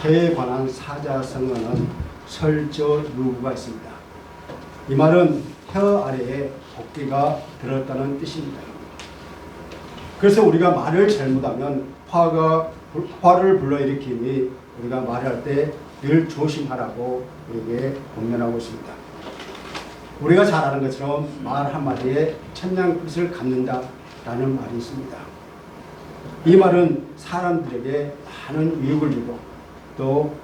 혀에 관한 사자성어는 설저 유구가 있습니다. 이 말은 혀 아래에 도끼가 들었다는 뜻입니다. 그래서 우리가 말을 잘못하면 화를 불러일으키니 우리가 말할 때 늘 조심하라고 우리에게 권면하고 있습니다. 우리가 잘 아는 것처럼 말 한마디에 천냥 뜻을 갖는다라는 말이 있습니다. 이 말은 사람들에게 많은 유익을 주고 또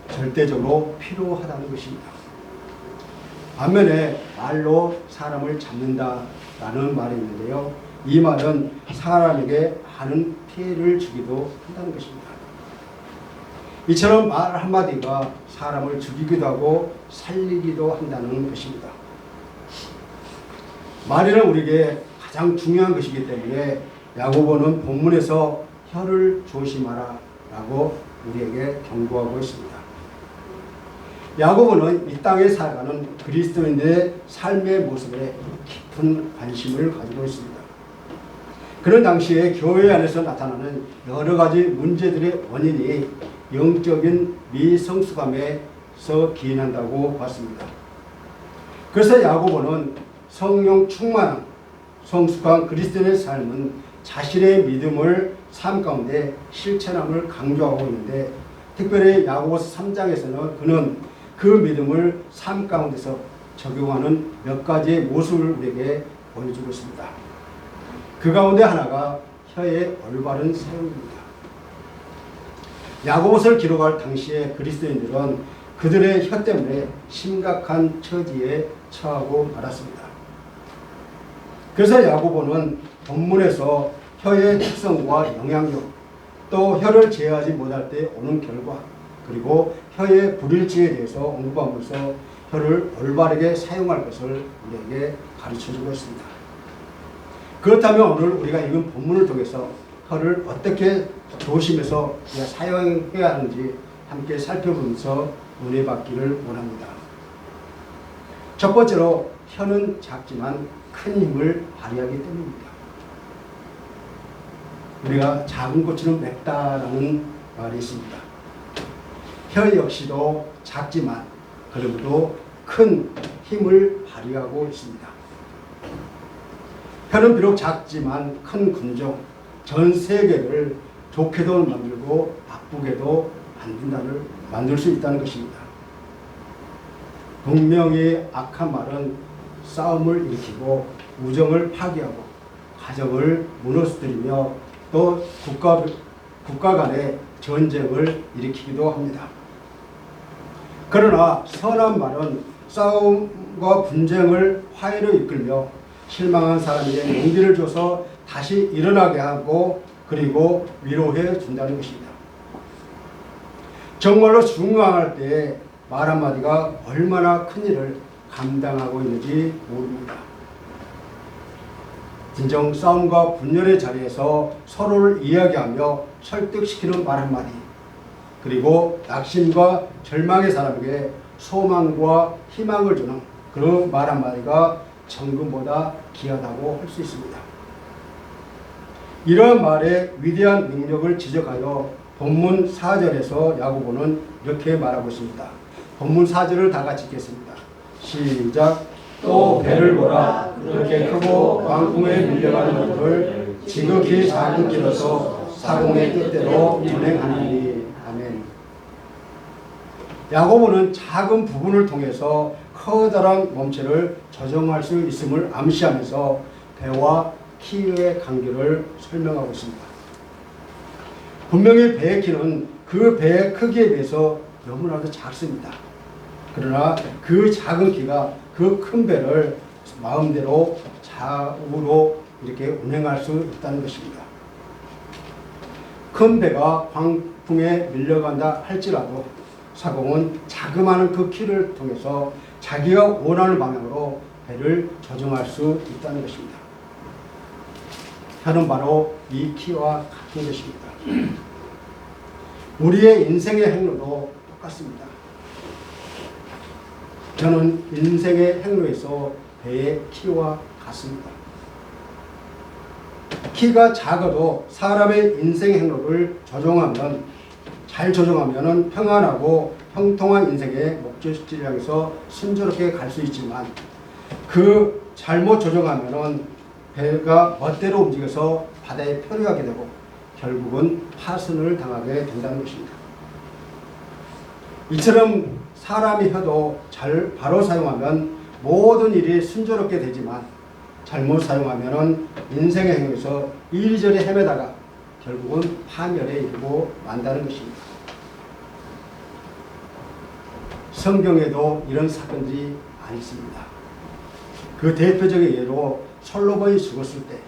절대적으로 필요하다는 것입니다. 반면에 말로 사람을 잡는다라는 말이 있는데요. 이 말은 사람에게 많은 피해를 주기도 한다는 것입니다. 이처럼 말 한마디가 사람을 죽이기도 하고 살리기도 한다는 것입니다. 말이란 우리에게 가장 중요한 것이기 때문에 야고보는 본문에서 혀를 조심하라 라고 우리에게 경고하고 있습니다. 야고보는 이 땅에 살아가는 그리스도인들의 삶의 모습에 깊은 관심을 가지고 있습니다. 그런 당시에 교회 안에서 나타나는 여러 가지 문제들의 원인이 영적인 미성숙함에서 기인한다고 봤습니다. 그래서 야고보는 성령 충만한 성숙한 그리스도인의 삶은 자신의 믿음을 삶 가운데 실천함을 강조하고 있는데, 특별히 야고보서 3장에서는 그는 그 믿음을 삶 가운데서 적용하는 몇 가지의 모습을 우리에게 보여주고 있습니다. 그 가운데 하나가 혀의 올바른 사용입니다. 야고보서를 기록할 당시에 그리스도인들은 그들의 혀 때문에 심각한 처지에 처하고 말았습니다. 그래서 야고보는 본문에서 혀의 특성과 영향력, 또 혀를 제어하지 못할 때 오는 결과, 그리고 혀의 불일치에 대해서 언급하면서 혀를 올바르게 사용할 것을 우리에게 가르쳐주고 있습니다. 그렇다면 오늘 우리가 읽은 본문을 통해서 혀를 어떻게 조심해서 우리가 사용해야 하는지 함께 살펴보면서 은혜 받기를 원합니다. 첫 번째로 혀는 작지만 큰 힘을 발휘하기 때문입니다. 우리가 작은 고추는 맵다라는 말이 있습니다. 혀 역시도 작지만 그래도 큰 힘을 발휘하고 있습니다. 혀는 비록 작지만 큰 군종, 전 세계를 좋게도 만들고 나쁘게도 만들 수 있다는 것입니다. 분명히 악한 말은 싸움을 일으키고 우정을 파괴하고 가정을 무너뜨리며 또 국가 간의 전쟁을 일으키기도 합니다. 그러나 선한 말은 싸움과 분쟁을 화해로 이끌며 실망한 사람에게 용기를 줘서 다시 일어나게 하고 그리고 위로해 준다는 것입니다. 정말로 중요할 때에 말 한마디가 얼마나 큰 일을 감당하고 있는지 모릅니다. 진정 싸움과 분열의 자리에서 서로를 이야기하며 설득시키는 말 한마디, 그리고 낙심과 절망의 사람에게 소망과 희망을 주는 그런 말 한마디가 정금보다 귀하다고 할 수 있습니다. 이러한 말의 위대한 능력을 지적하여 본문 4절에서 야고보는 이렇게 말하고 있습니다. 본문 4절을 다 같이 읽겠습니다. 시작. 또 배를 보라. 그렇게 크고 광풍에 밀려가는 것을 지극히 작은 길어서 사공의 뜻대로 운행하나니. 아멘. 야고보는 작은 부분을 통해서 커다란 몸체를 조정할 수 있음을 암시하면서 배와 키의 관계를 설명하고 있습니다. 분명히 배의 키는 그 배의 크기에 비해서 너무나도 작습니다. 그러나 그 작은 키가 그 큰 배를 마음대로 좌우로 이렇게 운행할 수 있다는 것입니다. 큰 배가 광풍에 밀려간다 할지라도 사공은 자그마한 그 키를 통해서 자기가 원하는 방향으로 배를 조정할 수 있다는 것입니다. 혀는 바로 이 키와 같은 것입니다. 우리의 인생의 행로도 똑같습니다. 저는 인생의 행로에서 배의 키와 같습니다. 키가 작아도 사람의 인생의 행로를 조정하면 잘 조정하면 평안하고 형통한 인생의 목적지를 향해서 순조롭게 갈 수 있지만 그 잘못 조정하면 배가 멋대로 움직여서 바다에漂流하게 되고 결국은 파손을 당하게 된다는 것입니다. 이처럼 사람이 혀도 바로 사용하면 모든 일이 순조롭게 되지만 잘못 사용하면 인생의 행위에서 이리저리 헤매다가 결국은 파멸에 이르고 만다는 것입니다. 성경에도 이런 사건들이 많이 있습니다. 그 대표적인 예로 솔로몬이 죽었을 때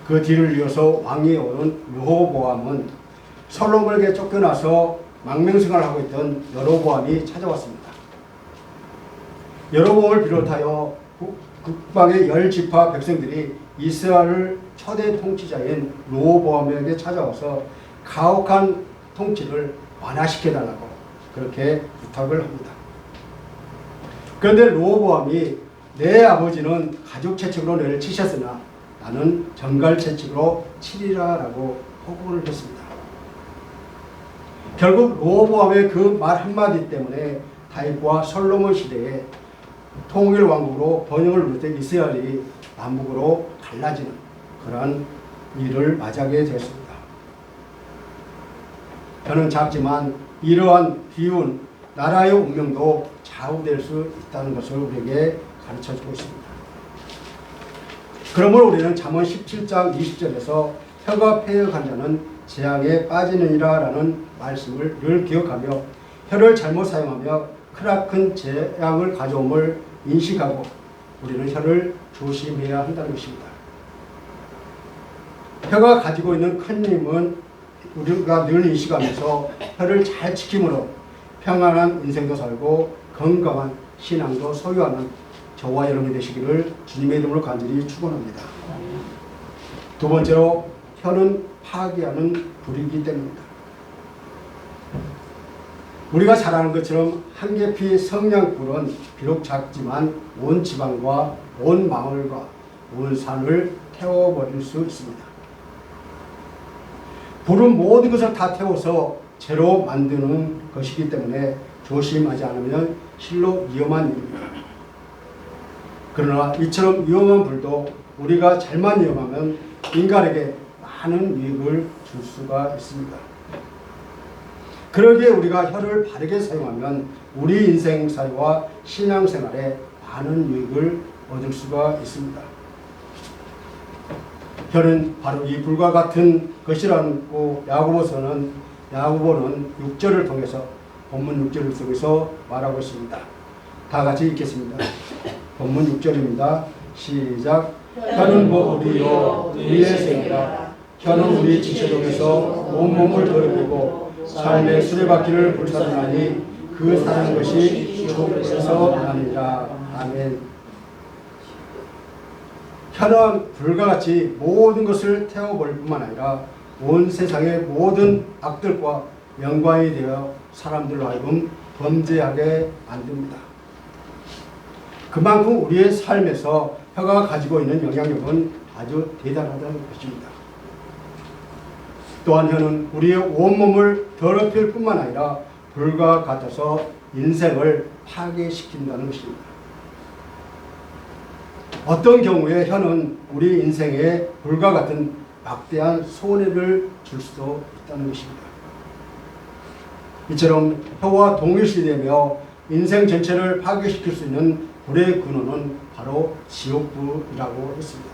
그 뒤를 이어서 왕위에 오른 르호보암은 솔로몬에게 쫓겨나서 망명생활을 하고 있던 여로보암이 찾아왔습니다. 여로보암을 비롯하여 국방의 10지파 백성들이 이스라엘을 초대 통치자인 르호보암에게 찾아와서 가혹한 통치를 완화시켜달라고 그렇게 부탁을 합니다. 그런데 르호보암이 내 아버지는 가죽 채찍으로 너를 치셨으나 나는 정갈 채찍으로 치리라 라고 호구를 했습니다. 결국 르호보암의 그 말 한마디 때문에 다윗과 솔로몬 시대에 통일 왕국으로 번영을 누릴 때 이스라엘이 남북으로 갈라지는 그러한 일을 맞이하게 되었습니다. 저는 작지만 이러한 비운 나라의 운명도 좌우될 수 있다는 것을 우리에게 가르쳐주고 있습니다. 그러므로 우리는 잠언 17장 20절에서 혀가 패역한 자는 재앙에 빠지느니라 라는 말씀을 늘 기억하며 혀를 잘못 사용하며 크나큰 재앙을 가져옴을 인식하고 우리는 혀를 조심해야 한다는 것입니다. 혀가 가지고 있는 큰 힘은 우리가 늘 인식하면서 혀를 잘 지킴으로 평안한 인생도 살고 건강한 신앙도 소유하는 저와 여러분이 되시기를 주님의 이름으로 간절히 축원합니다. 두 번째로 혀는 파괴하는 불이기 때문입니다. 우리가 잘 아는 것처럼 한 계피 성냥불은 비록 작지만 온 지방과 온 마을과 온 산을 태워버릴 수 있습니다. 불은 모든 것을 다 태워서 재로 만드는 것이기 때문에 조심하지 않으면 실로 위험한 일입니다. 그러나 이처럼 위험한 불도 우리가 잘만 이용하면 인간에게 많은 유익을 줄 수가 있습니다. 그러기에 우리가 혀를 바르게 사용하면 우리 인생사와 신앙생활에 많은 유익을 얻을 수가 있습니다. 혀는 바로 이 불과 같은 것이라고 야고보는 6절을 통해서 본문 6절을 통해서 말하고 있습니다. 다 같이 읽겠습니다. 본문 6절입니다. 시작. 혀는 우리요 우리의 생이라. 혀는 우리 지체동에서 온몸을 더럽히고 삶의 수레바퀴를 불사르나니 그 사는 것이 족에서 나니라. 아멘. 혀는 불과 같이 모든 것을 태워버릴 뿐만 아니라 온 세상의 모든 악들과 연관이 되어 사람들로 하여금 범죄하게 만듭니다. 그만큼 우리의 삶에서 혀가 가지고 있는 영향력은 아주 대단하다는 것입니다. 또한 혀는 우리의 온몸을 더럽힐 뿐만 아니라 불과 같아서 인생을 파괴시킨다는 것입니다. 어떤 경우에 혀는 우리 인생에 불과 같은 막대한 손해를 줄 수도 있다는 것입니다. 이처럼 혀와 동일시되며 인생 전체를 파괴시킬 수 있는 불의 근원은 바로 지옥불이라고 했습니다.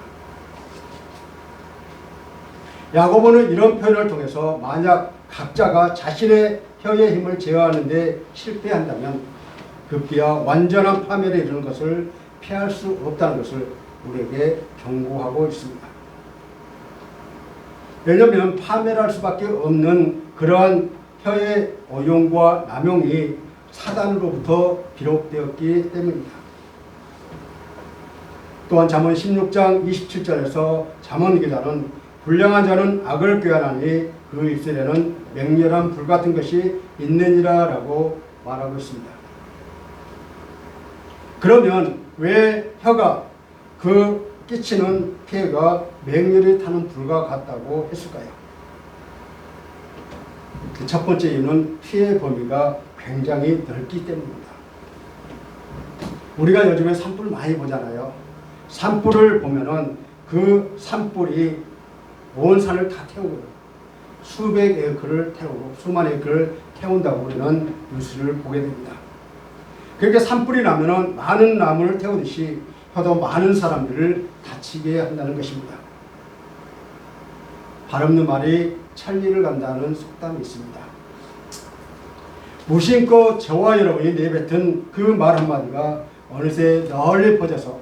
야고보는 이런 표현을 통해서 만약 각자가 자신의 혀의 힘을 제어하는 데 실패한다면 급기야 완전한 파멸에 이르는 것을 피할 수 없다는 것을 우리에게 경고하고 있습니다. 왜냐하면 파멸할 수밖에 없는 그러한 혀의 오용과 남용이 사단으로부터 비롯되었기 때문입니다. 또한 잠언 16장 27절에서 잠언 기자는 불량한 자는 악을 꾀하나니 그 입술에는 맹렬한 불 같은 것이 있느니라 라고 말하고 있습니다. 그러면 왜 혀가 그 끼치는 피해가 맹렬히 타는 불과 같다고 했을까요? 그 첫 번째 이유는 피해 범위가 굉장히 넓기 때문입니다. 우리가 요즘에 산불 많이 보잖아요. 산불을 보면은 그 산불이 온 산을 다 태우거든요. 수백 에이커를 태우고 수만 에이커를 태운다고 우리는 뉴스를 보게 됩니다. 그렇게 산불이 나면은 많은 나무를 태우듯이 더 많은 사람들을 다치게 한다는 것입니다. 발 없는 말이 천리를 간다는 속담이 있습니다. 무심코 저와 여러분이 내뱉은 그 말 한마디가 어느새 널리 퍼져서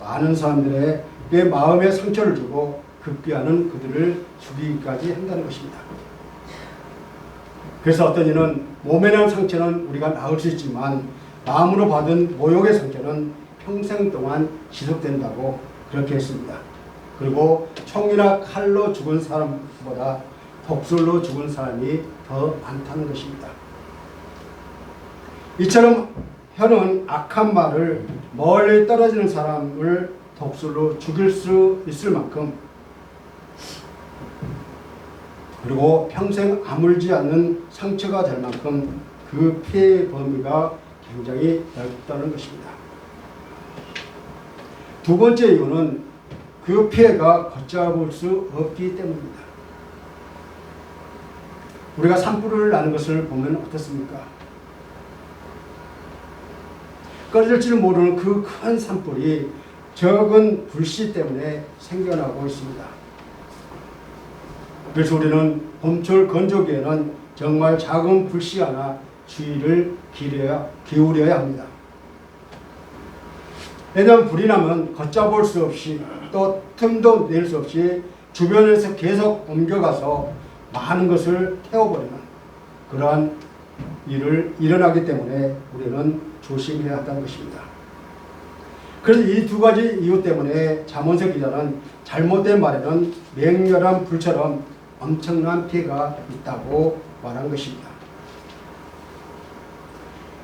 많은 사람들의 마음에 상처를 주고 급기야는 그들을 죽이기까지 한다는 것입니다. 그래서 어떤 이는 몸에 난 상처는 우리가 나을 수 있지만 마음으로 받은 모욕의 상처는 평생 동안 지속된다고 그렇게 했습니다. 그리고 총이나 칼로 죽은 사람보다 독술로 죽은 사람이 더 많다는 것입니다. 이처럼 혀는 악한 말을 멀리 떨어지는 사람을 독술로 죽일 수 있을 만큼, 그리고 평생 아물지 않는 상처가 될 만큼 그 피해의 범위가 굉장히 넓다는 것입니다. 두 번째 이유는 그 피해가 걷잡을 수 없기 때문입니다. 우리가 산불을 나는 것을 보면 어떻습니까? 꺼질지를 모르는 그 큰 산불이 적은 불씨 때문에 생겨나고 있습니다. 그래서 우리는 봄철 건조기에는 정말 작은 불씨 하나 주의를 기울여야 합니다. 왜냐하면 불이 나면 걷잡을 수 없이 또 틈도 낼 수 없이 주변에서 계속 옮겨가서 많은 것을 태워버리는 그러한 일을 일어나기 때문에 우리는 조심해야 한다는 것입니다. 그래서 이 두 가지 이유 때문에 잠언서 기자는 잘못된 말에는 맹렬한 불처럼 엄청난 피해가 있다고 말한 것입니다.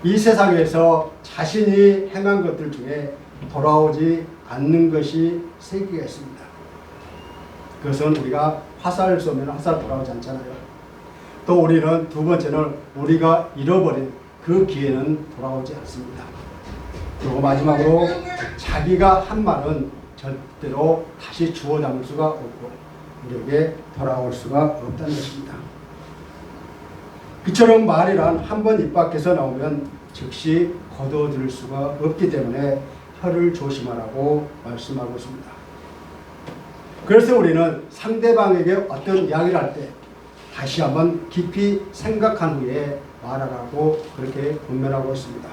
이 세상에서 자신이 행한 것들 중에 돌아오지 않는 것이 세 개가 있습니다. 그것은 우리가 화살 쏘면 화살 돌아오지 않잖아요. 또 우리는 두 번째는 우리가 잃어버린 그 기회는 돌아오지 않습니다. 그리고 마지막으로 자기가 한 말은 절대로 다시 주워 담을 수가 없고 우리에게 돌아올 수가 없다는 것입니다. 그처럼 말이란 한 번 입 밖에서 나오면 즉시 거둬들 수가 없기 때문에 혀를 조심하라고 말씀하고 있습니다. 그래서 우리는 상대방에게 어떤 이야기를 할 때 다시 한번 깊이 생각한 후에 말하라고 그렇게 권면하고 있습니다.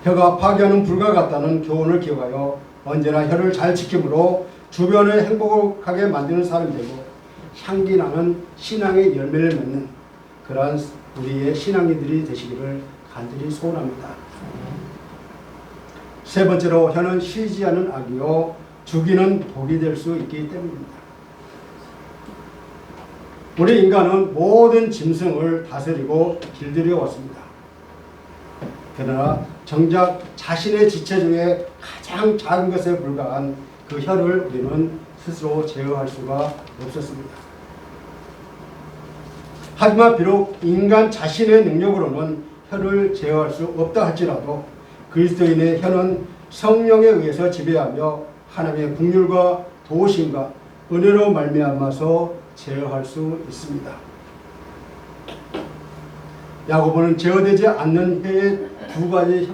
혀가 파괴하는 불과 같다는 교훈을 기억하여 언제나 혀를 잘 지킴으로 주변을 행복하게 만드는 사람이 되고 향기 나는 신앙의 열매를 맺는 그러한 우리의 신앙인들이 되시기를 간절히 소원합니다. 세 번째로 혀는 쉬지 않은 악이요 죽이는 독이 될 수 있기 때문입니다. 우리 인간은 모든 짐승을 다스리고 길들여 왔습니다. 그러나 정작 자신의 지체 중에 가장 작은 것에 불과한 그 혀를 우리는 스스로 제어할 수가 없었습니다. 하지만 비록 인간 자신의 능력으로는 혀를 제어할 수 없다 할지라도 그리스도인의 혀는 성령에 의해서 지배하며 하나님의 긍휼과 도우심과 은혜로 말미암아서 제어할 수 있습니다. 야고보는 제어되지 않는 혀의 두 가지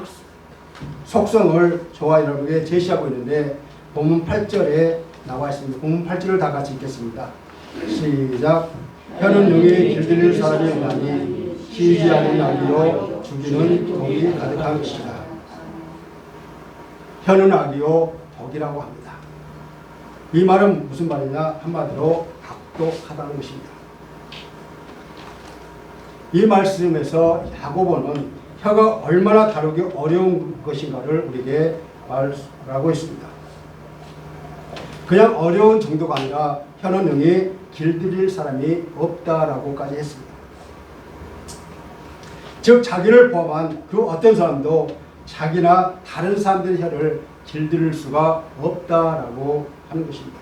속성을 저와 여러분에게 제시하고 있는데 본문 8절에 나와 있습니다. 본문 8절을 다 같이 읽겠습니다. 시작. 혀는 능히 길들일 사람이 없나니 쉬지 않는 악이요 죽이는 독이 가득한 것이다. 혀는 악이요 독이라고 합니다. 이 말은 무슨 말이냐? 한마디로 악독하다는 것입니다. 이 말씀에서 야고보는 혀가 얼마나 다루기 어려운 것인가를 우리에게 말하고 있습니다. 그냥 어려운 정도가 아니라 혀는 능히 길들일 사람이 없다라고까지 했습니다. 즉 자기를 포함한 그 어떤 사람도 자기나 다른 사람들의 혀를 길들일 수가 없다라고 하는 것입니다.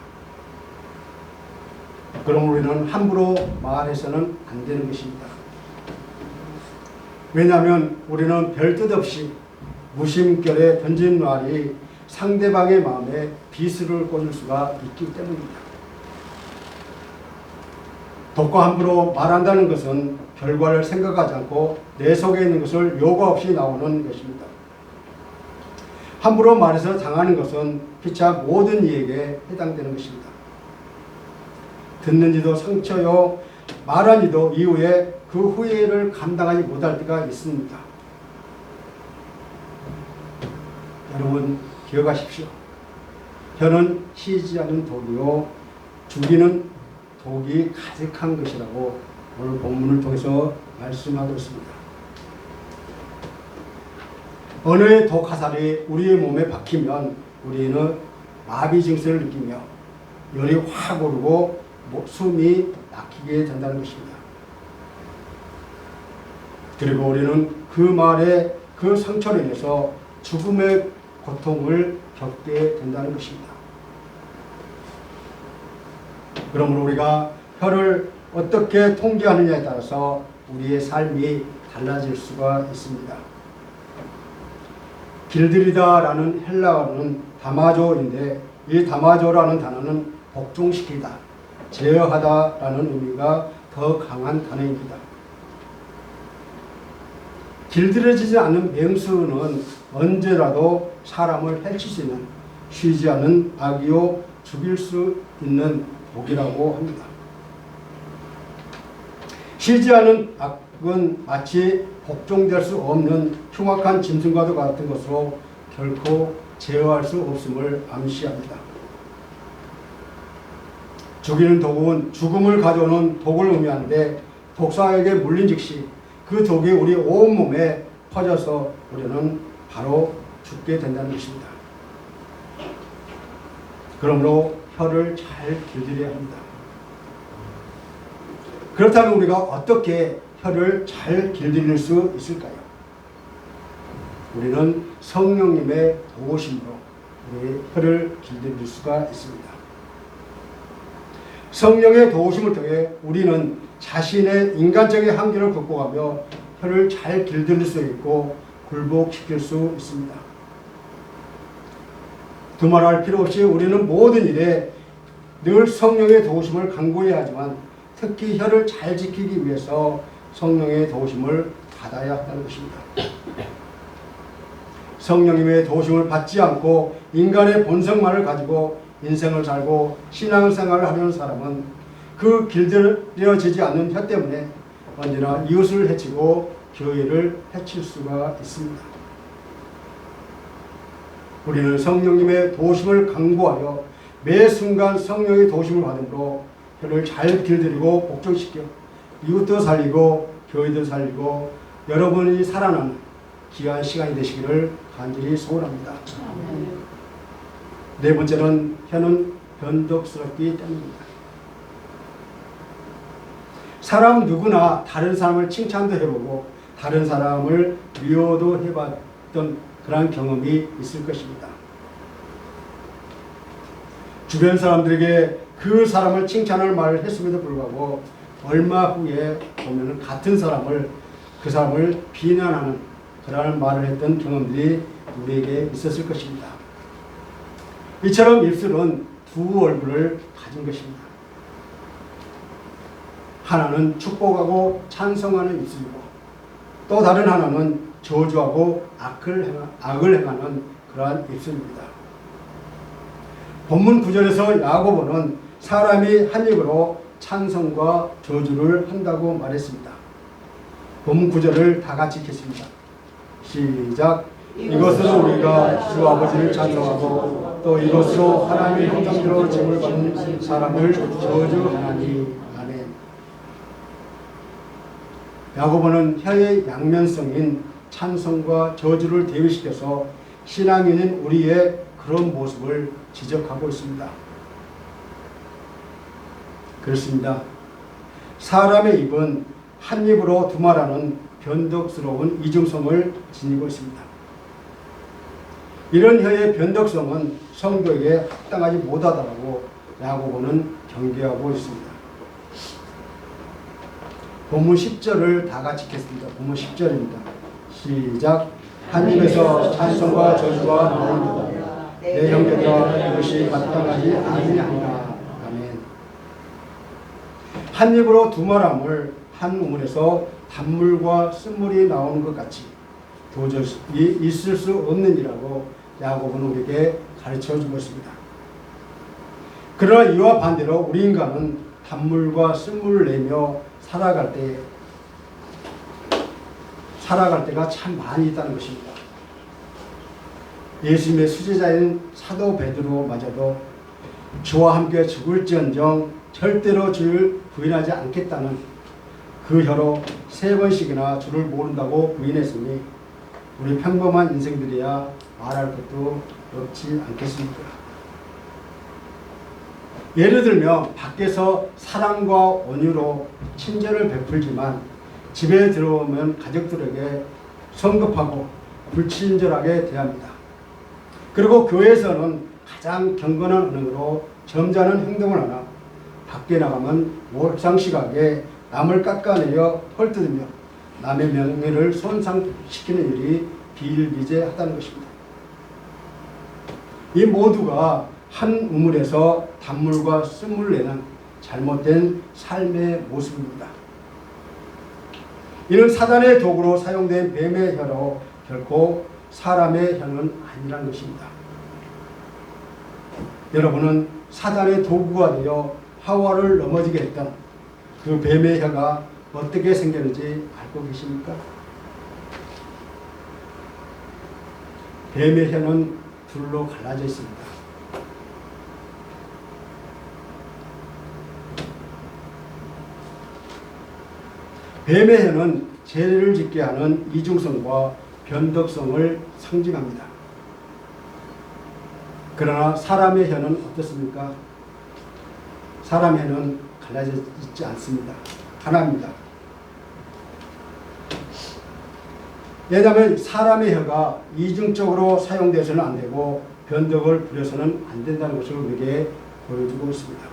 그럼 우리는 함부로 말해서는 안 되는 것입니다. 왜냐하면 우리는 별 뜻 없이 무심결에 던진 말이 상대방의 마음에 비수를 꽂을 수가 있기 때문입니다. 독과 함부로 말한다는 것은 결과를 생각하지 않고 내 속에 있는 것을 요구 없이 나오는 것입니다. 함부로 말해서 당하는 것은 피차 모든 이에게 해당되는 것입니다. 듣는 이도 상처요, 말한 이도 이후에 그 후회를 감당하지 못할 때가 있습니다. 여러분 기억하십시오. 혀는 쉬지 않는 독이요 죽이는 독이 가득한 것이라고 오늘 본문을 통해서 말씀하고 있습니다. 언어의 독 화살이 우리의 몸에 박히면 우리는 마비 증세를 느끼며 열이 확 오르고 숨이 막히게 된다는 것입니다. 그리고 우리는 그 말에 그 상처로 인해서 죽음의 고통을 겪게 된다는 것입니다. 그러므로 우리가 혀를 어떻게 통제하느냐에 따라서 우리의 삶이 달라질 수가 있습니다. 길들이다라는 헬라어는 다마조인데 이 다마조라는 단어는 복종시키다, 제어하다라는 의미가 더 강한 단어입니다. 길들여지지 않는 맹수는 언제라도 사람을 해칠 수 있는 쉬지 않는 악이요 죽일 수 있는 독이라고 합니다. 쉬지 않은 악은 마치 복종될 수 없는 흉악한 짐승과도 같은 것으로 결코 제어할 수 없음을 암시합니다. 죽이는 독은 죽음을 가져오는 독을 의미하는데 독사에게 물린 즉시 그 독이 우리 온몸에 퍼져서 우리는 바로 죽게 된다는 것입니다. 그러므로 혀를 잘 길들여야 합니다. 그렇다면 우리가 어떻게 혀를 잘 길들일 수 있을까요? 우리는 성령님의 도우심으로 우리의 혀를 길들일 수가 있습니다. 성령의 도우심을 통해 우리는 자신의 인간적인 한계를 극복하며 혀를 잘 길들일 수 있고 굴복시킬 수 있습니다. 두말할 필요 없이 우리는 모든 일에 늘 성령의 도우심을 간구해야 하지만 특히 혀를 잘 지키기 위해서 성령의 도우심을 받아야 한다는 것입니다. 성령님의 도우심을 받지 않고 인간의 본성만을 가지고 인생을 살고 신앙생활을 하려는 사람은 그 길들여지지 않는 혀 때문에 언제나 이웃을 해치고 교회를 해칠 수가 있습니다. 우리는 성령님의 도우심을 간구하여 매 순간 성령의 도우심을 받음으로 혀를 잘 길들이고 복종시켜 이웃도 살리고 교회도 살리고 여러분이 살아나는 귀한 시간이 되시기를 간절히 소원합니다. 네 번째는 혀는 변덕스럽기 때문입니다. 사람 누구나 다른 사람을 칭찬도 해보고 다른 사람을 미워도 해봤던 그런 경험이 있을 것입니다. 주변 사람들에게 그 사람을 칭찬할 말을 했음에도 불구하고 얼마 후에 보면 같은 사람을 그 사람을 비난하는 그러한 말을 했던 경험들이 우리에게 있었을 것입니다. 이처럼 입술은 두 얼굴을 가진 것입니다. 하나는 축복하고 찬송하는 입술이고 또 다른 하나는 저주하고 악을 행하는 그러한 입술입니다. 본문 9절에서 야고보는 사람이 한 입으로 찬송과 저주를 한다고 말했습니다. 본문 9절을 다 같이 읽겠습니다. 시작. 이것으로 우리가 주 아버지를 찬송하고 또 이것으로 하나님의 형상대로 짐을 받는 사람을 저주하나니. 아멘. 야고보는 혀의 양면성인 찬송과 저주를 대비시켜서 신앙인인 우리의 그런 모습을 지적하고 있습니다. 그렇습니다. 사람의 입은 한 입으로 두말하는 변덕스러운 이중성을 지니고 있습니다. 이런 혀의 변덕성은 성도에게 합당하지 못하다고 야고보는 경계하고 있습니다. 본문 10절을 다 같이 읽겠습니다. 본문 10절입니다. 시작. 한 입에서 찬송과 저주가 나오는도다. 내 형제들아 이것이 마땅하지 아니하니라. 아멘. 한 입으로 두 말함을 한 우물에서 단물과 쓴물이 나오는 것 같이 도저히 있을 수 없는 이라고 야곱은 우리에게 가르쳐 주고 있습니다. 그러나 이와 반대로 우리 인간은 단물과 쓴물을 내며 살아갈 때가 참 많이 있다는 것입니다. 예수님의 수제자인 사도 베드로마저도 주와 함께 죽을지언정 절대로 주를 부인하지 않겠다는 그 혀로 3번씩이나 주를 모른다고 부인했으니 우리 평범한 인생들이야 말할 것도 없지 않겠습니까? 예를 들면 밖에서 사랑과 온유로 친절을 베풀지만 집에 들어오면 가족들에게 성급하고 불친절하게 대합니다. 그리고 교회에서는 가장 경건한 언어로 점잖은 행동을 하나 밖에 나가면 몰상식하게 남을 깎아내려 헐뜯으며 남의 명예를 손상시키는 일이 비일비재하다는 것입니다. 이 모두가 한 우물에서 단물과 쓴물을 내는 잘못된 삶의 모습입니다. 이는 사단의 도구로 사용된 뱀의 혀로 결코 사람의 혀는 아니라는 것입니다. 여러분은 사단의 도구가 되어 하와를 넘어지게 했던 그 뱀의 혀가 어떻게 생겼는지 알고 계십니까? 뱀의 혀는 둘로 갈라져 있습니다. 뱀의 혀는 죄를 짓게 하는 이중성과 변덕성을 상징합니다. 그러나 사람의 혀는 어떻습니까? 사람의 혀는 갈라져 있지 않습니다. 하나입니다. 왜냐하면 사람의 혀가 이중적으로 사용되어서는 안 되고 변덕을 부려서는 안 된다는 것을 우리에게 보여주고 있습니다.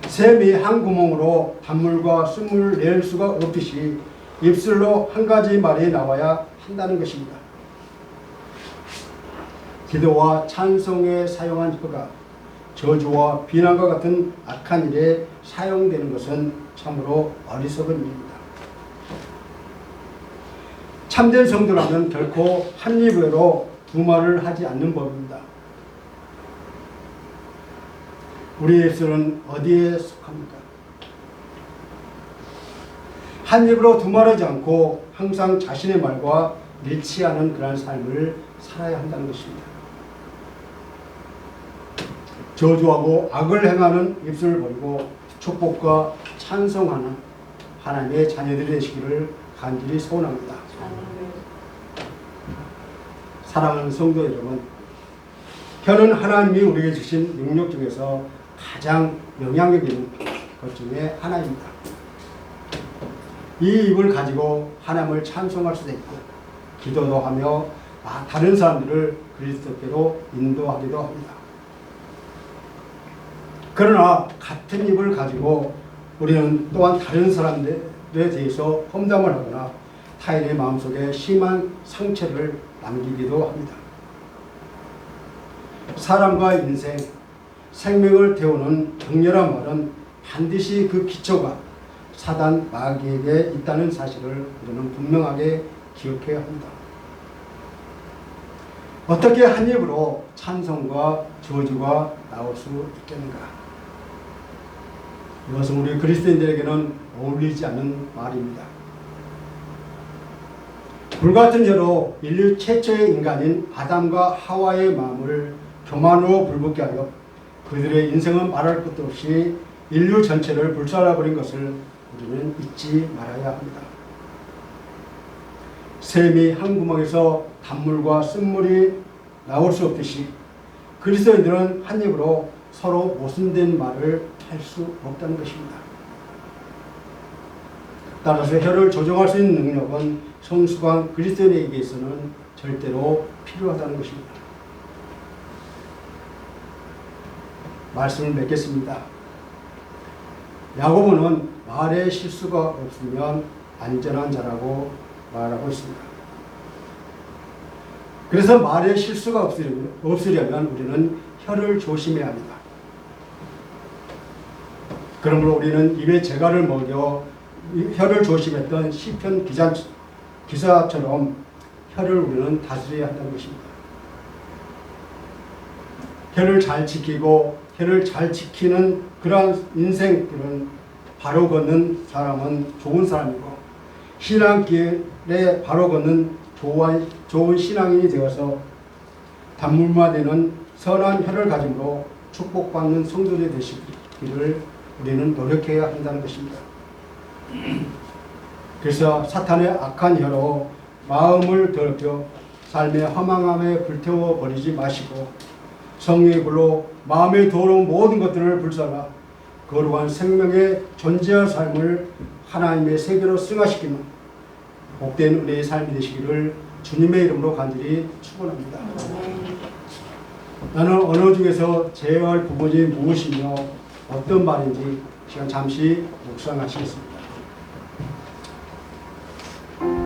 샘이 한 구멍으로 단물과 쓴물을 낼 수가 없듯이 입술로 한 가지 말이 나와야 한다는 것입니다. 기도와 찬송에 사용한 혀가 저주와 비난과 같은 악한 일에 사용되는 것은 참으로 어리석은 일입니다. 참된 성도라면 결코 한 입으로 두 말을 하지 않는 법입니다. 우리의 입술은 어디에 속합니까? 한 입으로 두 말하지 않고 항상 자신의 말과 일치하는 그런 삶을 살아야 한다는 것입니다. 저주하고 악을 행하는 입술을 버리고 축복과 찬송하는 하나님의 자녀들이 되시기를 간절히 소원합니다. 사랑하는 성도 여러분, 혀는 하나님이 우리에게 주신 능력 중에서 가장 영향력 있는 것 중에 하나입니다. 이 입을 가지고 하나님을 찬송할 수도 있고 기도도 하며 다른 사람들을 그리스도께로 인도하기도 합니다. 그러나 같은 입을 가지고 우리는 또한 다른 사람들에 대해서 험담을 하거나 타인의 마음속에 심한 상처를 남기기도 합니다. 사람과 인생, 생명을 태우는 격렬한 말은 반드시 그 기초가 사단 마귀에게 있다는 사실을 우리는 분명하게 기억해야 합니다. 어떻게 한 입으로 찬송과 저주가 나올 수 있겠는가? 이것은 우리 그리스도인들에게는 어울리지 않는 말입니다. 불같은 혀로 인류 최초의 인간인 아담과 하와의 마음을 교만으로 불붙게 하여 그들의 인생은 말할 것도 없이 인류 전체를 불살라버린 것을 우리는 잊지 말아야 합니다. 샘이 한 구멍에서 단물과 쓴물이 나올 수 없듯이 그리스도인들은 한 입으로 서로 모순된 말을 할 수 없다는 것입니다. 따라서 혀를 조정할 수 있는 능력은 성숙한 그리스도인에게 있어서는 절대로 필요하다는 것입니다. 말씀을 맺겠습니다. 야고보는 말에 실수가 없으면 안전한 자라고 말하고 있습니다. 그래서 말에 실수가 없으려면 우리는 혀를 조심해야 합니다. 그러므로 우리는 입에 재갈을 먹여 혀를 조심했던 시편 기사처럼 혀를 우리는 다스려야 한다는 것입니다. 혀를 잘 지키고 혀를 잘 지키는 그러한 인생길은 바로 걷는 사람은 좋은 사람이고 신앙길에 바로 걷는 좋은 신앙인이 되어서 단물화되는 선한 혀를 가짐으로 축복받는 성도들이 되시기를 우리는 노력해야 한다는 것입니다. 그래서 사탄의 악한 혀로 마음을 더럽혀 삶의 허망함에 불태워 버리지 마시고 성령의 불로 마음에 더러운 모든 것들을 불살라 거룩한 생명의 존재한 삶을 하나님의 세계로 승화시키는 복된 은혜의 삶이 되시기를 주님의 이름으로 간절히 축원합니다. 나는 언어 중에서 제어할 부분이 무엇이며 어떤 말인지 시간 잠시 묵상하시겠습니다.